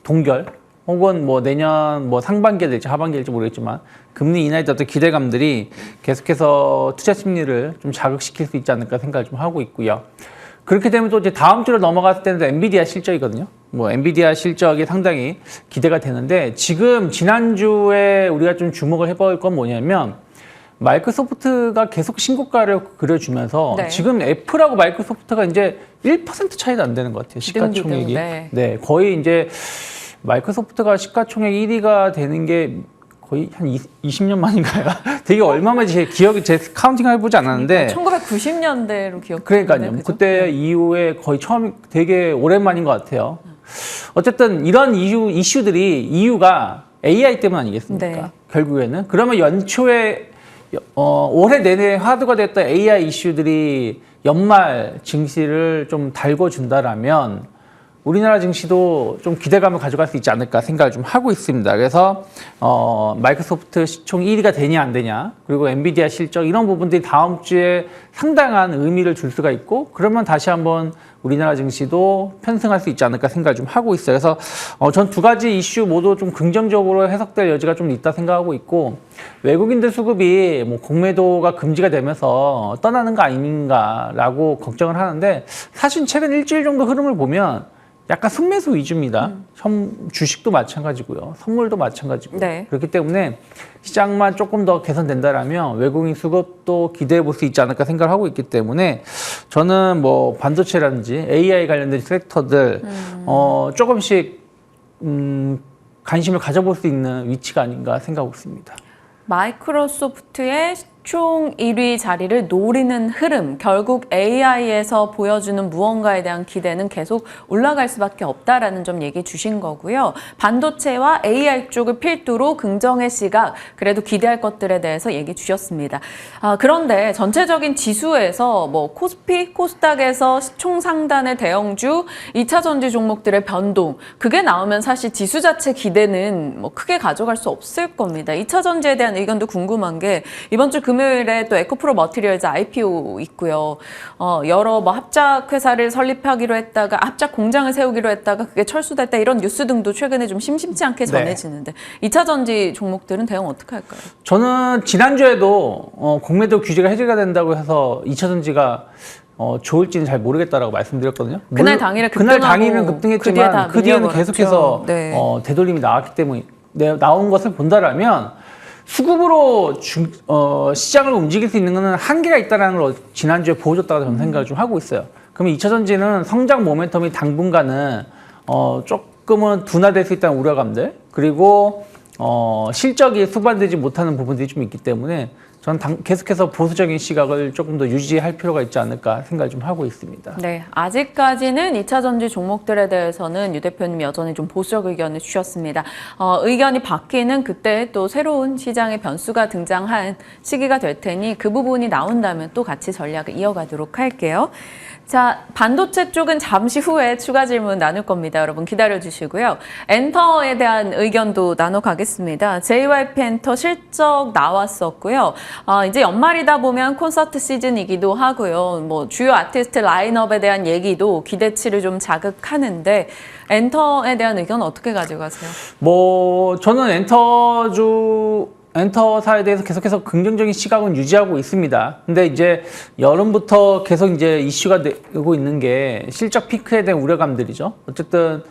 Speaker 3: 동결, 혹은 뭐 내년 뭐 상반기에 될지 하반기에 될지 모르겠지만 금리 인하에 대한 어떤 기대감들이 계속해서 투자 심리를 좀 자극시킬 수 있지 않을까 생각을 좀 하고 있고요. 그렇게 되면 또 이제 다음 주로 넘어갔을 때는 엔비디아 실적이거든요. 뭐 엔비디아 실적이 상당히 기대가 되는데, 지금 지난주에 우리가 좀 주목을 해볼 건 뭐냐면 마이크로소프트가 계속 신고가를 그려주면서
Speaker 1: 네.
Speaker 3: 지금 애플하고 마이크로소프트가 이제 1% 차이도 안 되는 것 같아요. 시가총액이. 네, 거의 이제 마이크로소프트가 시가총액 1위가 되는 게 거의 한 20년 만인가요? 되게 얼마 만인지 제 카운팅을 해보지 않았는데.
Speaker 1: 1990년대로 기억해요.
Speaker 3: 그러니까요. 그때 이후에 거의 되게 오랜만인 것 같아요. 어쨌든 이런 이유가 AI 때문 아니겠습니까?
Speaker 1: 네.
Speaker 3: 결국에는. 그러면 연초에 올해 내내 화두가 됐던 AI 이슈들이 연말 증시를 좀 달궈준다라면 우리나라 증시도 좀 기대감을 가져갈 수 있지 않을까 생각을 좀 하고 있습니다. 그래서 마이크로소프트 시총 1위가 되냐 안 되냐, 그리고 엔비디아 실적, 이런 부분들이 다음 주에 상당한 의미를 줄 수가 있고, 그러면 다시 한번 우리나라 증시도 편승할 수 있지 않을까 생각을 좀 하고 있어요. 그래서 전 두 가지 이슈 모두 좀 긍정적으로 해석될 여지가 좀 있다 생각하고 있고, 외국인들 수급이 뭐 공매도가 금지가 되면서 떠나는 거 아닌가라고 걱정을 하는데, 사실 최근 일주일 정도 흐름을 보면 약간 순매수 위주입니다. 주식도 마찬가지고요. 선물도 마찬가지고.
Speaker 1: 네.
Speaker 3: 그렇기 때문에 시장만 조금 더 개선된다라면 외국인 수급도 기대해 볼 수 있지 않을까 생각을 하고 있기 때문에, 저는 뭐 반도체라든지 AI 관련된 섹터들 조금씩 관심을 가져볼 수 있는 위치가 아닌가 생각하고 있습니다.
Speaker 1: 마이크로소프트의 시총 1위 자리를 노리는 흐름, 결국 AI에서 보여주는 무언가에 대한 기대는 계속 올라갈 수밖에 없다라는 점 얘기 주신 거고요. 반도체와 AI 쪽을 필두로 긍정의 시각, 그래도 기대할 것들에 대해서 얘기 주셨습니다. 그런데 전체적인 지수에서 뭐 코스피, 코스닥에서 시총 상단의 대형주, 2차 전지 종목들의 변동, 그게 나오면 사실 지수 자체 기대는 뭐 크게 가져갈 수 없을 겁니다. 2차 전지에 대한 의견도 궁금한 게, 이번 주 금요일에 또 에코프로 머티리얼즈 IPO 있고요. 여러 뭐 합작 회사를 설립하기로 했다가 합작 공장을 세우기로 했다가 그게 철수됐다, 이런 뉴스 등도 최근에 좀 심심치 않게 전해지는데, 2차 전지 종목들은 대응 어떻게 할까요?
Speaker 3: 저는 지난주에도 공매도 규제가 해제가 된다고 해서 2차 전지가 좋을지는 잘 모르겠다라고 말씀드렸거든요.
Speaker 1: 그날 당일에 급등하고
Speaker 3: 그날 당일은 급등했지만 그 뒤에는 계속해서
Speaker 1: 네.
Speaker 3: 되돌림이 나왔기 때문에, 나온 것을 본다라면 수급으로 시장을 움직일 수 있는 것은 한계가 있다는 걸 지난주에 보여줬다고 저는 생각을 좀 하고 있어요. 그러면 2차 전지는 성장 모멘텀이 당분간은 조금은 둔화될 수 있다는 우려감들, 그리고 실적이 수반되지 못하는 부분들이 좀 있기 때문에 저는 계속해서 보수적인 시각을 조금 더 유지할 필요가 있지 않을까 생각을 좀 하고 있습니다.
Speaker 1: 네, 아직까지는 2차 전지 종목들에 대해서는 유 대표님이 여전히 좀 보수적 의견을 주셨습니다. 의견이 바뀌는 그때 또 새로운 시장의 변수가 등장한 시기가 될 테니 그 부분이 나온다면 또 같이 전략을 이어가도록 할게요. 자, 반도체 쪽은 잠시 후에 추가 질문 나눌 겁니다. 여러분 기다려 주시고요. 엔터에 대한 의견도 나눠가겠습니다. JYP 엔터 실적 나왔었고요. 이제 연말이다 보면 콘서트 시즌이기도 하고요. 뭐 주요 아티스트 라인업에 대한 얘기도 기대치를 좀 자극하는데, 엔터에 대한 의견 어떻게 가져가세요?
Speaker 3: 저는 엔터사에 대해서 계속해서 긍정적인 시각은 유지하고 있습니다. 근데 이제 여름부터 계속 이제 이슈가 되고 있는 게 실적 피크에 대한 우려감들이죠. 어쨌든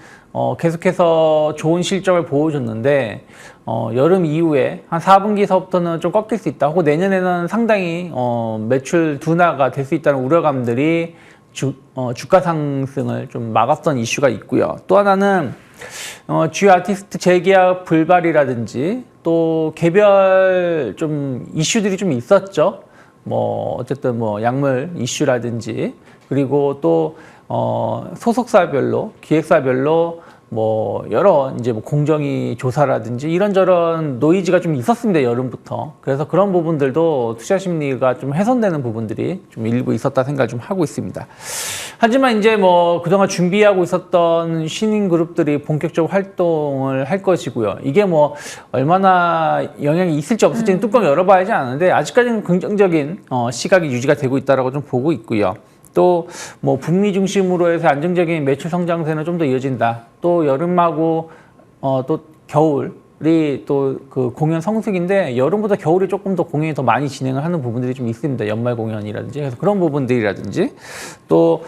Speaker 3: 계속해서 좋은 실적을 보여줬는데 여름 이후에 한 4분기서부터는 좀 꺾일 수 있다. 혹은 내년에는 상당히 매출 둔화가 될 수 있다는 우려감들이 주가 상승을 좀 막았던 이슈가 있고요. 또 하나는 주요 아티스트 재계약 불발이라든지 또 개별 좀 이슈들이 좀 있었죠. 어쨌든 약물 이슈라든지 그리고 또 소속사별로 기획사별로 여러 이제 공정위 조사라든지 이런저런 노이즈가 좀 있었습니다, 여름부터. 그래서 그런 부분들도 투자 심리가 좀 훼손되는 부분들이 좀 일부 있었다 생각을 좀 하고 있습니다. 하지만 이제 그동안 준비하고 있었던 신인 그룹들이 본격적으로 활동을 할 것이고요. 이게 얼마나 영향이 있을지 없을지는 뚜껑 열어봐야지 아는데 아직까지는 긍정적인 시각이 유지가 되고 있다라고 좀 보고 있고요. 또 북미 중심으로 해서 안정적인 매출 성장세는 좀 더 이어진다. 또 여름하고 또 겨울이 또 그 공연 성수기인데 여름보다 겨울이 조금 더 공연이 더 많이 진행을 하는 부분들이 좀 있습니다. 연말 공연이라든지 그래서 그런 부분들이라든지 또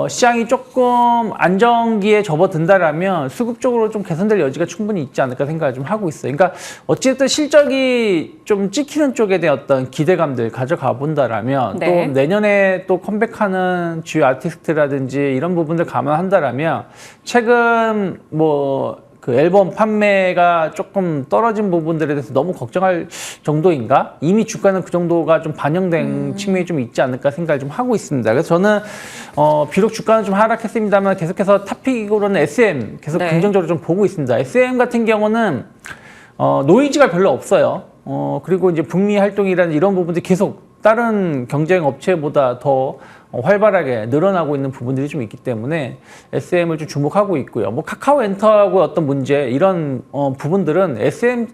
Speaker 3: 시장이 조금 안정기에 접어든다라면 수급적으로 좀 개선될 여지가 충분히 있지 않을까 생각을 좀 하고 있어요. 그러니까 어쨌든 실적이 좀 찍히는 쪽에 대한 어떤 기대감들 가져가 본다라면
Speaker 1: 네.
Speaker 3: 또 내년에 또 컴백하는 주요 아티스트라든지 이런 부분들 감안한다라면 최근 그 앨범 판매가 조금 떨어진 부분들에 대해서 너무 걱정할 정도인가? 이미 주가는 그 정도가 좀 반영된 측면이 좀 있지 않을까 생각을 좀 하고 있습니다. 그래서 저는 비록 주가는 좀 하락했습니다만 계속해서 탑픽으로는 SM 계속
Speaker 1: 네.
Speaker 3: 긍정적으로 좀 보고 있습니다. SM 같은 경우는 노이즈가 별로 없어요. 그리고 이제 북미 활동이라는 이런 부분들이 계속 다른 경쟁 업체보다 더 활발하게 늘어나고 있는 부분들이 좀 있기 때문에 SM을 좀 주목하고 있고요. 카카오 엔터하고 어떤 문제 이런 부분들은 SM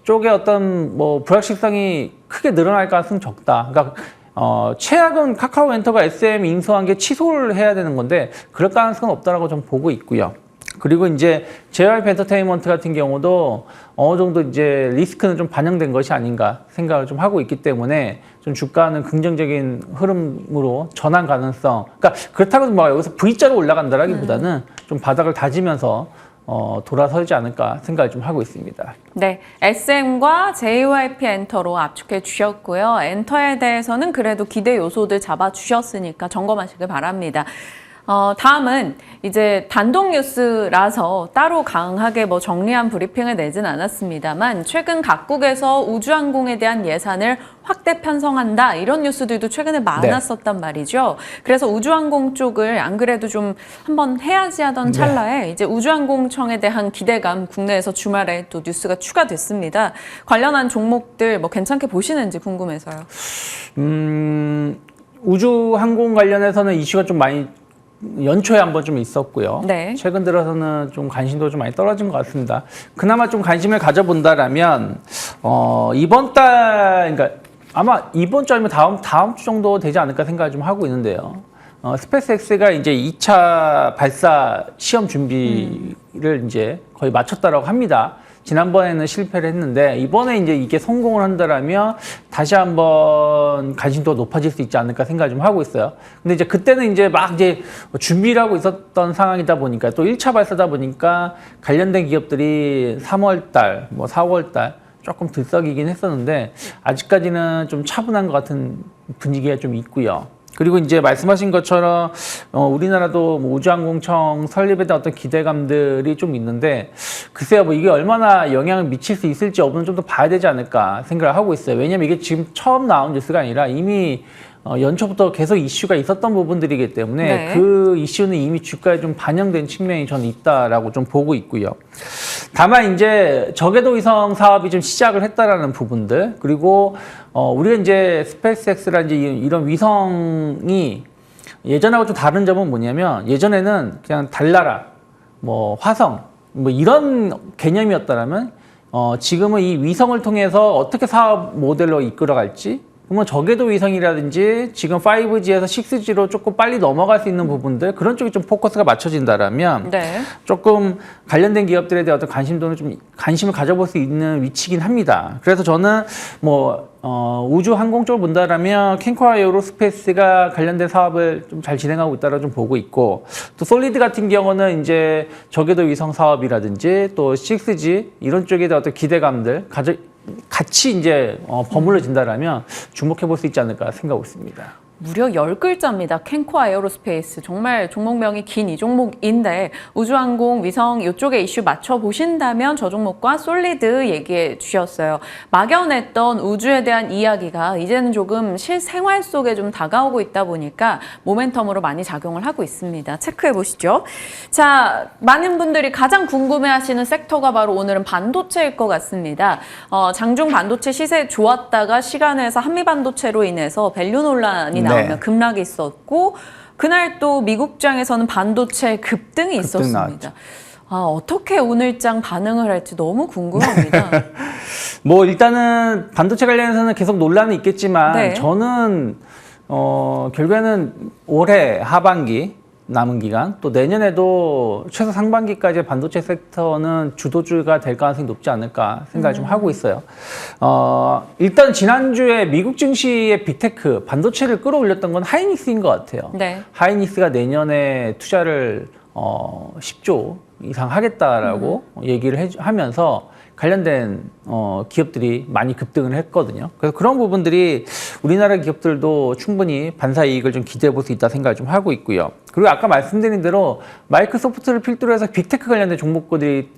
Speaker 3: 쪽에 어떤 불확실성이 크게 늘어날 가능성은 적다. 그러니까 최악은 카카오 엔터가 SM 인수한 게 취소를 해야 되는 건데 그럴 가능성은 없다라고 좀 보고 있고요. 그리고 이제 JYP 엔터테인먼트 같은 경우도 어느 정도 이제 리스크는 좀 반영된 것이 아닌가 생각을 좀 하고 있기 때문에 좀 주가는 긍정적인 흐름으로 전환 가능성. 그러니까 그렇다고 여기서 V자로 올라간다라기보다는 좀 바닥을 다지면서 돌아서지 않을까 생각을 좀 하고 있습니다.
Speaker 1: 네, SM과 JYP 엔터로 압축해 주셨고요. 엔터에 대해서는 그래도 기대 요소들 잡아 주셨으니까 점검하시길 바랍니다. 다음은 이제 단독 뉴스라서 따로 강하게 정리한 브리핑을 내진 않았습니다만 최근 각국에서 우주항공에 대한 예산을 확대 편성한다 이런 뉴스들도 최근에 많았었단 말이죠. 그래서 우주항공 쪽을 안 그래도 좀 한번 해야지 하던 찰나에 이제 우주항공청에 대한 기대감 국내에서 주말에 또 뉴스가 추가됐습니다. 관련한 종목들 괜찮게 보시는지 궁금해서요.
Speaker 3: 우주항공 관련해서는 이슈가 좀 많이 연초에 한번 좀 있었고요.
Speaker 1: 네.
Speaker 3: 최근 들어서는 좀 관심도 좀 많이 떨어진 것 같습니다. 그나마 좀 관심을 가져본다라면 이번 달, 그러니까 아마 이번 주 아니면 다음 주 정도 되지 않을까 생각을 좀 하고 있는데요. 스페이스X가 이제 2차 발사 시험 준비를 이제 거의 마쳤다라고 합니다. 지난번에는 실패를 했는데 이번에 이제 이게 성공을 한다라면 다시 한번 관심도가 높아질 수 있지 않을까 생각을 좀 하고 있어요. 근데 이제 그때는 이제 막 이제 준비를 하고 있었던 상황이다 보니까 또 1차 발사다 보니까 관련된 기업들이 3월 달, 4월 달 조금 들썩이긴 했었는데 아직까지는 좀 차분한 것 같은 분위기가 좀 있고요. 그리고 이제 말씀하신 것처럼 우리나라도 우주항공청 설립에 대한 어떤 기대감들이 좀 있는데 글쎄요, 이게 얼마나 영향을 미칠 수 있을지 여부는 좀 더 봐야 되지 않을까 생각을 하고 있어요. 왜냐면 이게 지금 처음 나온 뉴스가 아니라 이미 연초부터 계속 이슈가 있었던 부분들이기 때문에
Speaker 1: 네.
Speaker 3: 그 이슈는 이미 주가에 좀 반영된 측면이 저는 있다라고 좀 보고 있고요. 다만 이제 저궤도 위성 사업이 좀 시작을 했다라는 부분들, 그리고 우리가 이제 스페이스X라든지 이런 위성이 예전하고 좀 다른 점은 뭐냐면 예전에는 그냥 달나라, 화성 이런 개념이었다라면 지금은 이 위성을 통해서 어떻게 사업 모델로 이끌어갈지 그러면 저궤도 위성이라든지 지금 5G에서 6G로 조금 빨리 넘어갈 수 있는 부분들 그런 쪽에 좀 포커스가 맞춰진다라면
Speaker 1: 네.
Speaker 3: 조금 관련된 기업들에 대한 어떤 관심도는 좀 관심을 가져볼 수 있는 위치긴 합니다. 그래서 저는 뭐 우주 항공 쪽을 본다라면 캔코와 에어로스페이스가 관련된 사업을 좀 잘 진행하고 있다라 좀 보고 있고 또 솔리드 같은 경우는 이제 저궤도 위성 사업이라든지 또 6G 이런 쪽에 대한 어떤 기대감들 같이 이제 버무려진다라면 주목해 볼 수 있지 않을까 생각하고 있습니다.
Speaker 1: 무려 10글자입니다. 캔코아 에어로스페이스. 정말 종목명이 긴 이 종목인데 우주항공, 위성 이쪽에 이슈 맞춰보신다면 저 종목과 솔리드 얘기해 주셨어요. 막연했던 우주에 대한 이야기가 이제는 조금 실생활 속에 좀 다가오고 있다 보니까 모멘텀으로 많이 작용을 하고 있습니다. 체크해 보시죠. 자, 많은 분들이 가장 궁금해하시는 섹터가 바로 오늘은 반도체일 것 같습니다. 장중 반도체 시세 좋았다가 시간에서 한미반도체로 인해서 밸류 논란이 나오면
Speaker 3: 네.
Speaker 1: 급락이 있었고 그날 또 미국장에서는 반도체 급등이 있었습니다.
Speaker 3: 나왔죠.
Speaker 1: 어떻게 오늘장 반응을 할지 너무 궁금합니다.
Speaker 3: 뭐 일단은 반도체 관련해서는 계속 논란은 있겠지만
Speaker 1: 네.
Speaker 3: 저는 결국에는 올해 하반기 남은 기간 또 내년에도 최소 상반기까지 반도체 섹터는 주도주가 될 가능성이 높지 않을까 생각을 좀 하고 있어요. 일단 지난주에 미국 증시의 빅테크 반도체를 끌어올렸던 건 하이닉스인 것 같아요.
Speaker 1: 네.
Speaker 3: 하이닉스가 내년에 투자를 10조 이상 하겠다라고 얘기를 하면서 관련된 기업들이 많이 급등을 했거든요. 그래서 그런 부분들이 우리나라 기업들도 충분히 반사 이익을 좀 기대해 볼 수 있다 생각을 좀 하고 있고요. 그리고 아까 말씀드린 대로 마이크로소프트를 필두로 해서 빅테크 관련된 종목들이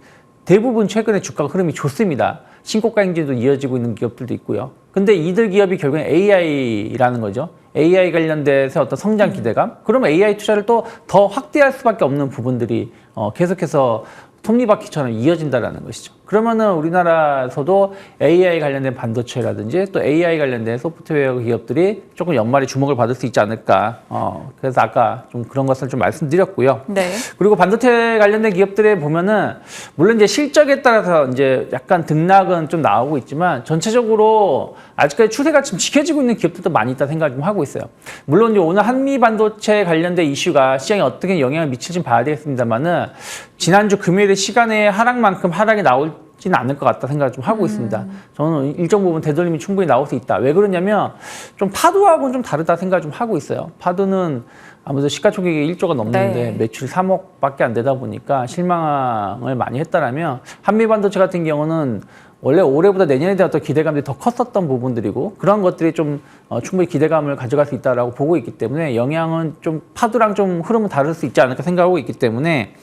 Speaker 3: 대부분 최근에 주가 흐름이 좋습니다. 신고가 행진도 이어지고 있는 기업들도 있고요. 근데 이들 기업이 결국엔 AI라는 거죠. AI 관련돼서 어떤 성장 기대감. 그러면 AI 투자를 또 더 확대할 수밖에 없는 부분들이 계속해서 톱니바퀴처럼 이어진다라는 것이죠. 그러면은 우리나라에서도 AI 관련된 반도체라든지 또 AI 관련된 소프트웨어 기업들이 조금 연말에 주목을 받을 수 있지 않을까. 그래서 아까 좀 그런 것을 좀 말씀드렸고요.
Speaker 1: 네.
Speaker 3: 그리고 반도체 관련된 기업들에 보면은 물론 이제 실적에 따라서 이제 약간 등락은 좀 나오고 있지만 전체적으로 아직까지 추세가 지금 지켜지고 있는 기업들도 많이 있다 생각 좀 하고 있어요. 물론 이제 오늘 한미 반도체 관련된 이슈가 시장에 어떻게 영향을 미칠지 봐야 되겠습니다만은 지난주 금요일에 시간에 하락만큼 하락이 나올지는 않을 것 같다 생각을 좀 하고 있습니다. 저는 일정 부분 되돌림이 충분히 나올 수 있다. 왜 그러냐면 좀 파도하고는 좀 다르다 생각을 좀 하고 있어요. 파도는 아무래도 시가총액이 1조가 넘는데
Speaker 1: 네.
Speaker 3: 매출이 3억밖에 안 되다 보니까 실망을 많이 했다라면 한미반도체 같은 경우는 원래 올해보다 내년에 대한 어떤 기대감들이 더 컸었던 부분들이고 그런 것들이 좀 충분히 기대감을 가져갈 수 있다라고 보고 있기 때문에 영향은 좀 파도랑 좀 흐름은 다를 수 있지 않을까 생각하고 있기 때문에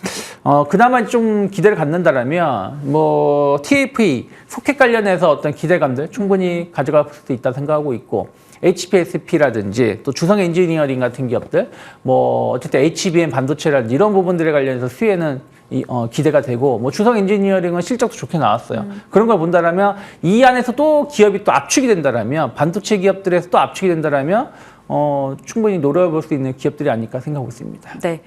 Speaker 3: 그나마 좀 기대를 갖는다라면 뭐 TFE 소켓 관련해서 어떤 기대감들 충분히 가져갈 수 있다 생각하고 있고 HPSP라든지 또 주성 엔지니어링 같은 기업들 뭐 어쨌든 HBM 반도체라든지 이런 부분들에 관련해서 수혜는 기대가 되고 뭐 주성 엔지니어링은 실적도 좋게 나왔어요. 그런 걸 본다라면 이 안에서 또 기업이 또 압축이 된다라면 반도체 기업들에서 또 압축이 된다라면 충분히 노려볼 수 있는 기업들이 아닐까 생각하고 있습니다.
Speaker 1: 네.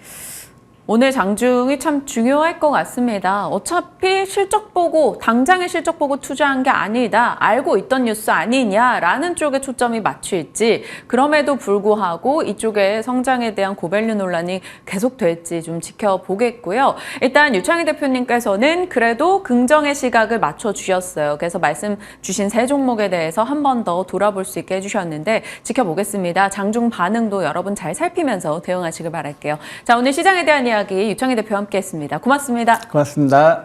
Speaker 1: 오늘 장중이 참 중요할 것 같습니다. 어차피 실적 보고 당장의 실적 보고 투자한 게 아니다. 알고 있던 뉴스 아니냐라는 쪽에 초점이 맞출지 그럼에도 불구하고 이쪽에 성장에 대한 고밸류 논란이 계속될지 좀 지켜보겠고요. 일단 유창희 대표님께서는 그래도 긍정의 시각을 맞춰주셨어요. 그래서 말씀 주신 세 종목에 대해서 한 번 더 돌아볼 수 있게 해주셨는데 지켜보겠습니다. 장중 반응도 여러분 잘 살피면서 대응하시길 바랄게요. 자, 오늘 시장에 대한 이야기 유창희 대표와 함께했습니다. 고맙습니다.
Speaker 3: 고맙습니다.